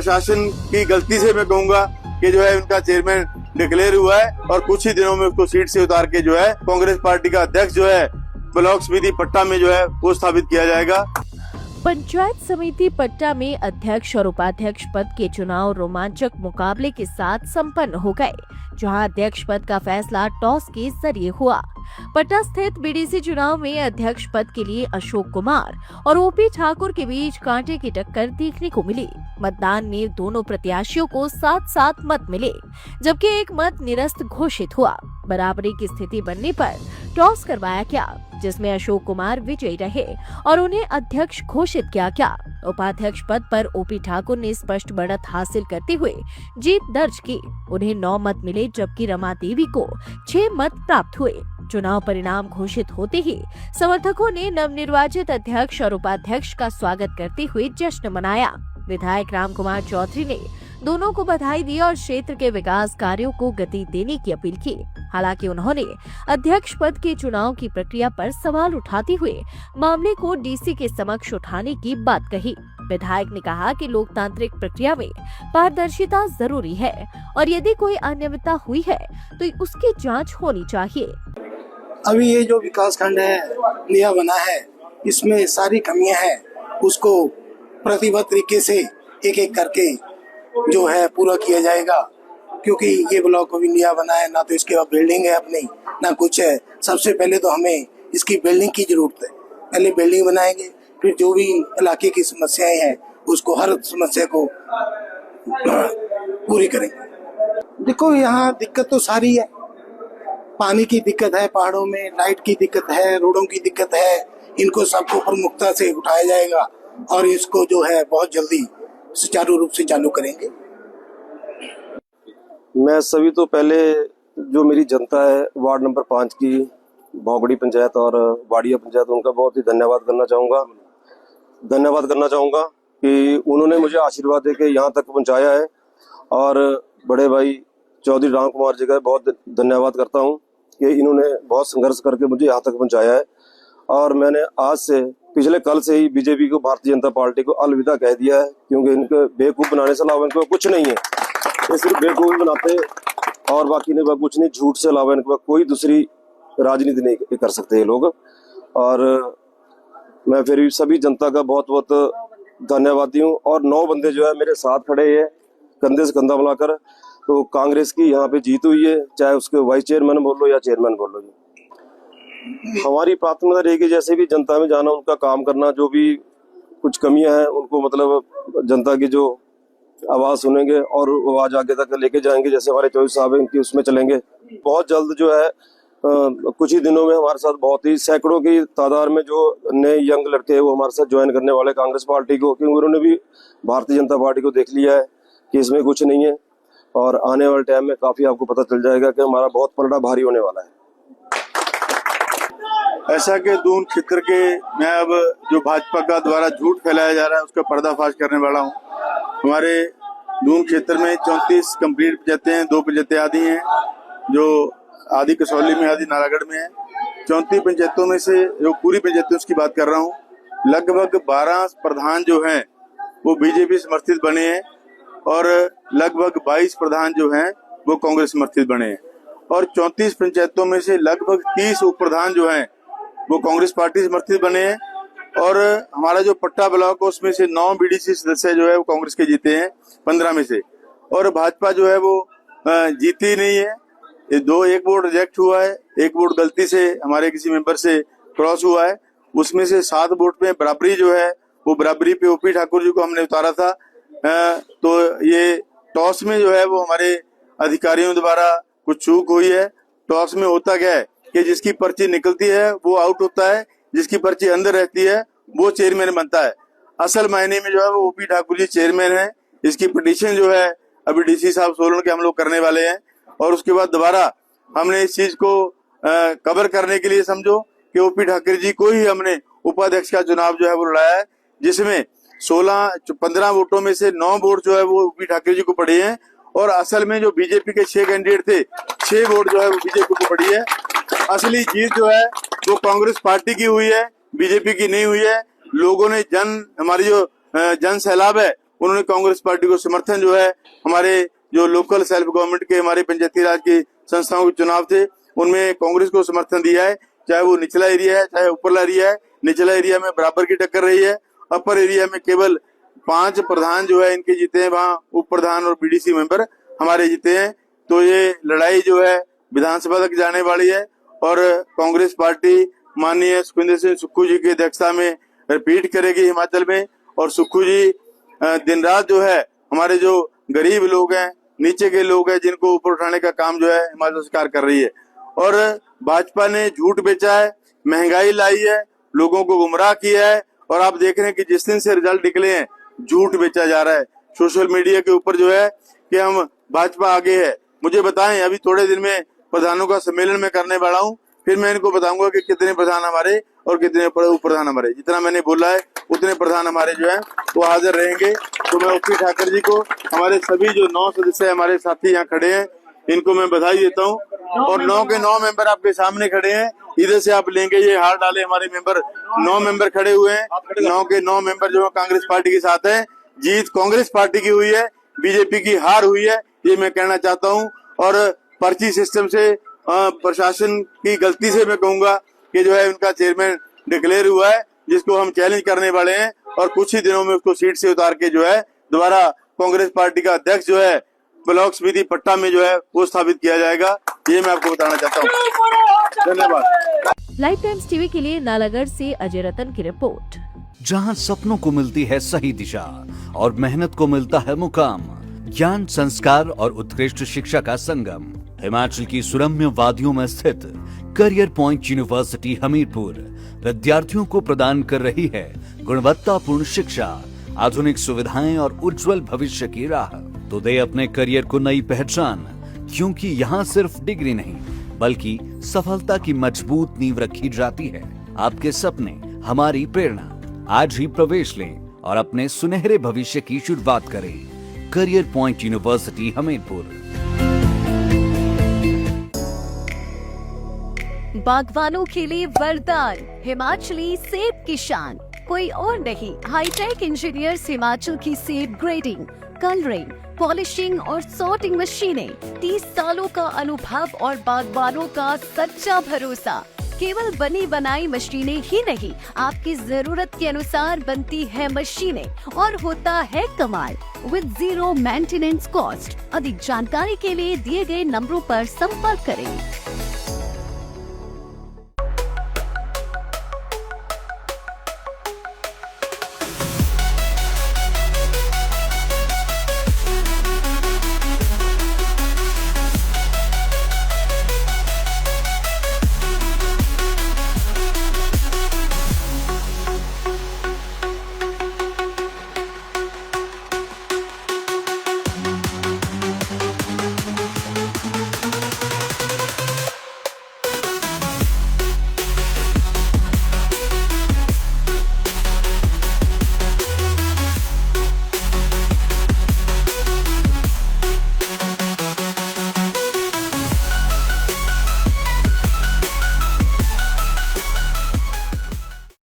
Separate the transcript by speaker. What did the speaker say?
Speaker 1: प्रशासन की गलती से मैं कहूंगा कि जो है उनका चेयरमैन डिक्लेयर हुआ है और कुछ ही दिनों में उसको सीट से उतार के जो है कांग्रेस पार्टी का अध्यक्ष जो है ब्लॉक समिति पट्टा में जो है वो स्थापित किया जाएगा।
Speaker 2: पंचायत समिति पट्टा में अध्यक्ष और उपाध्यक्ष पद के चुनाव रोमांचक मुकाबले के साथ संपन्न हो गए, जहां अध्यक्ष पद का फैसला टॉस के जरिए हुआ। पट्टा स्थित बीडीसी चुनाव में अध्यक्ष पद के लिए अशोक कुमार और ओपी ठाकुर के बीच कांटे की टक्कर देखने को मिली। मतदान में दोनों प्रत्याशियों को 7-7 मत मिले, जबकि एक मत निरस्त घोषित हुआ। बराबरी की स्थिति बनने पर टॉस करवाया गया, जिसमें अशोक कुमार विजयी रहे और उन्हें अध्यक्ष घोषित किया गया। उपाध्यक्ष पद पर ओपी ठाकुर ने स्पष्ट बढ़त हासिल करते हुए जीत दर्ज की। उन्हें 9 मत मिले, जबकि रमा देवी को 6 मत प्राप्त हुए। चुनाव परिणाम घोषित होते ही समर्थकों ने नवनिर्वाचित अध्यक्ष और उपाध्यक्ष का स्वागत करते हुए जश्न मनाया। विधायक राम कुमार चौधरी ने दोनों को बधाई दी और क्षेत्र के विकास कार्यों को गति देने की अपील की। हालांकि उन्होंने अध्यक्ष पद के चुनाव की प्रक्रिया पर सवाल उठाते हुए मामले को डीसी के समक्ष उठाने की बात कही। विधायक ने कहा कि लोकतांत्रिक प्रक्रिया में पारदर्शिता जरूरी है और यदि कोई अनियमितता हुई है तो उसकी जांच होनी चाहिए।
Speaker 3: अभी ये जो विकास खंड है नया बना है, इसमें सारी कमियां हैं, उसको प्रतिबद्ध तरीके से एक एक करके जो है पूरा किया जाएगा। क्योंकि ये ब्लॉक अभी नया बना है, ना तो इसके बाद बिल्डिंग है अपनी, ना कुछ है। सबसे पहले तो हमें इसकी बिल्डिंग की जरूरत है। पहले बिल्डिंग बनाएंगे, फिर जो भी इलाके की समस्याएं हैं उसको हर समस्या को पूरी करेंगे। देखो यहाँ दिक्कत तो सारी है, पानी की दिक्कत है, पहाड़ों में लाइट की दिक्कत है, रोडों की दिक्कत है। इनको सबको प्रमुखता से उठाया जाएगा और इसको जो है बहुत जल्दी सुचारू रूप से चालू करेंगे।
Speaker 4: मैं सभी तो पहले जो मेरी जनता है वार्ड नंबर 5 की भौगड़ी पंचायत और वाड़िया पंचायत, उनका बहुत ही धन्यवाद करना चाहूँगा कि उन्होंने मुझे आशीर्वाद देके यहाँ तक पहुँचाया है। और बड़े भाई चौधरी राम कुमार जी का बहुत धन्यवाद करता हूँ कि इन्होंने बहुत संघर्ष करके मुझे यहाँ तक पहुँचाया है। और मैंने आज से पिछले कल से ही बीजेपी को, भारतीय जनता पार्टी को अलविदा कह दिया है, क्योंकि इनके बेवकूफ़ बनाने से अलावा इनके कुछ नहीं है। ये सिर्फ बेवकूफ़ी बनाते और बाकी नहीं कुछ नहीं। झूठ से अलावा इनके कोई दूसरी राजनीति नहीं कर सकते ये लोग। और मैं फिर सभी जनता का बहुत बहुत धन्यवादी हूँ। और 9 बंदे जो है मेरे साथ खड़े हैं कंधे से कंधा मिलाकर। तो कांग्रेस की यहाँ पे जीत हुई है, चाहे उसके वाइस चेयरमैन बोल लो या चेयरमैन बोल लो। हमारी प्राथमिकता रहेगी जैसे भी जनता में जाना, उनका काम करना, जो भी कुछ कमियां हैं उनको मतलब जनता की जो आवाज सुनेंगे और आवाज आगे तक लेके जाएंगे। जैसे हमारे चौधरी साहब हैं, इनकी उसमें चलेंगे। बहुत जल्द जो है कुछ ही दिनों में हमारे साथ बहुत ही सैकड़ों की तादाद में जो नए यंग लड़के हैं वो हमारे साथ ज्वाइन करने वाले कांग्रेस पार्टी को, क्योंकि उन्होंने भी भारतीय जनता पार्टी को देख लिया है कि इसमें कुछ नहीं है। और आने वाले टाइम में काफी आपको पता चल जाएगा कि हमारा बहुत पलड़ा भारी होने वाला है।
Speaker 1: ऐसा कि दून क्षेत्र के मैं अब जो भाजपा का द्वारा झूठ फैलाया जा रहा है उसका पर्दाफाश करने वाला हूँ। हमारे दून क्षेत्र में 34 कंप्लीट पंचायतें हैं, 2 पंचायतें आदि हैं, जो आदि कसौली में, आदि नारागढ़ में है। 34 पंचायतों में से जो पूरी पंचायतें उसकी बात कर रहा हूँ, लगभग 12 प्रधान जो हैं वो बीजेपी समर्थित बने हैं और लगभग 22 प्रधान जो हैं वो कांग्रेस समर्थित बने हैं। और 34 पंचायतों में से लगभग 30 उप प्रधान जो हैं वो कांग्रेस पार्टी समर्थित बने हैं। और हमारा जो पट्टा ब्लॉक है उसमें से 9 बीडीसी सदस्य जो है वो कांग्रेस के जीते हैं 15 में से। और भाजपा जो है वो जीती नहीं है। ये 1 वोट रिजेक्ट हुआ है, 1 वोट गलती से हमारे किसी मेंबर से क्रॉस हुआ है। उसमें से 7 वोट में बराबरी जो है वो बराबरी पे ओपी ठाकुर जी को हमने उतारा था। तो ये टॉस में जो है वो हमारे अधिकारियों द्वारा कुछ चूक हुई है। टॉस में होता क्या है कि जिसकी पर्ची निकलती है वो आउट होता है, जिसकी पर्ची अंदर रहती है वो चेयरमैन बनता है। असल मायने में जो है वो ओपी ठाकुर जी चेयरमैन है। इसकी पिटीशन जो है अभी डीसी साहब सोलन के हम लोग करने वाले हैं। और उसके बाद दोबारा हमने इस चीज को कवर करने के लिए समझो कि ओपी ठाकुर जी को ही हमने उपाध्यक्ष का चुनाव जो है वो लड़ाया है, जिसमें 15 वोटों में से 9 वोट जो है वो ओपी ठाकुर जी को पड़े हैं। और असल में जो बीजेपी के 6 कैंडिडेट थे, 6 वोट जो है वो बीजेपी को पड़ी है। असली जीत जो है वो कांग्रेस पार्टी की हुई है, बीजेपी की नहीं हुई है। लोगों ने हमारी जो जन सैलाब है उन्होंने कांग्रेस पार्टी को समर्थन जो है, हमारे जो लोकल सेल्फ गवर्नमेंट के हमारे पंचायती राज की संस्थाओं के चुनाव थे उनमें कांग्रेस को समर्थन दिया है, चाहे वो निचला एरिया है चाहे ऊपरला एरिया है। निचला एरिया में बराबर की टक्कर रही है, अपर एरिया में केवल 5 प्रधान जो है इनके जीते हैं, वहाँ उप प्रधान और बीडीसी मेंबर हमारे जीते हैं। तो ये लड़ाई जो है विधानसभा तक जाने वाली है और कांग्रेस पार्टी माननीय सुखविंदर सिंह सुक्खू जी की अध्यक्षता में रिपीट करेगी हिमाचल में। और सुक्खू जी दिन रात जो है हमारे जो गरीब लोग हैं, नीचे के लोग हैं, जिनको ऊपर उठाने का काम जो है हिमाचल सरकार कर रही है। और भाजपा ने झूठ बेचा है, महंगाई लाई है, लोगों को गुमराह किया है और आप देख रहे हैं कि जिस दिन से रिजल्ट निकले हैं झूठ बेचा जा रहा है सोशल मीडिया के ऊपर जो है कि हम भाजपा आगे है। मुझे बताएं, अभी थोड़े दिन में प्रधानों का सम्मेलन में करने वाला हूँ, फिर मैं इनको बताऊंगा कि कितने प्रधान हमारे और कितने उप प्रधान हमारे। जितना मैंने बोला है उतने प्रधान हमारे जो है वो हाजिर रहेंगे। तो मैं ओपी ठाकर जी को, हमारे सभी जो 9 सदस्य हमारे साथी यहाँ खड़े हैं, इनको मैं बधाई देता हूँ। और 9 के 9 मेंबर आपके सामने खड़े हैं, इधर से आप लेंगे ये हार डाले हमारे मेंबर 9 मेंबर खड़े हुए हैं। 9 के 9 मेंबर जो कांग्रेस पार्टी के साथ हैं। जीत कांग्रेस पार्टी की हुई है, बीजेपी की हार हुई है, ये मैं कहना चाहता हूँ। और पर्ची सिस्टम से प्रशासन की गलती से मैं कहूंगा कि जो है उनका चेयरमैन डिक्लेयर हुआ है, जिसको हम चैलेंज करने वाले हैं और कुछ ही दिनों में उसको सीट से उतार के जो है दोबारा कांग्रेस पार्टी का अध्यक्ष जो है ब्लॉक समिति पट्टा में जो है वो स्थापित किया जाएगा। ये मैं आपको बताना चाहता हूँ। धन्यवाद।
Speaker 2: लाइव टाइम्स टीवी के लिए नालागढ़ से अजय रतन की रिपोर्ट।
Speaker 5: जहां सपनों को मिलती है सही दिशा और मेहनत को मिलता है मुकाम, ज्ञान, संस्कार और उत्कृष्ट शिक्षा का संगम, हिमाचल की सुरम्य वादियों में स्थित करियर पॉइंट यूनिवर्सिटी हमीरपुर विद्यार्थियों को प्रदान कर रही है गुणवत्तापूर्ण शिक्षा, आधुनिक सुविधाएं और उज्जवल भविष्य की राह। तो दे अपने करियर को नई पहचान, क्योंकि यहाँ सिर्फ डिग्री नहीं बल्कि सफलता की मजबूत नींव रखी जाती है। आपके सपने हमारी प्रेरणा। आज ही प्रवेश लें और अपने सुनहरे भविष्य की शुरुआत करें। Career point university Hamirpur.
Speaker 6: बागवानों के लिए वरदान, हिमाचली सेब की शान। कोई और नहीं, हाईटेक इंजीनियर्स हिमाचल की सेब ग्रेडिंग, कलरिंग, पॉलिशिंग और सॉर्टिंग मशीनें। 30 सालों का अनुभव और बागवानों का सच्चा भरोसा। केवल बनी बनाई मशीनें ही नहीं, आपकी जरूरत के अनुसार बनती है मशीनें और होता है कमाल, विद 0 मेंटेनेंस कॉस्ट। अधिक जानकारी के लिए दिए गए नंबरों पर संपर्क करें।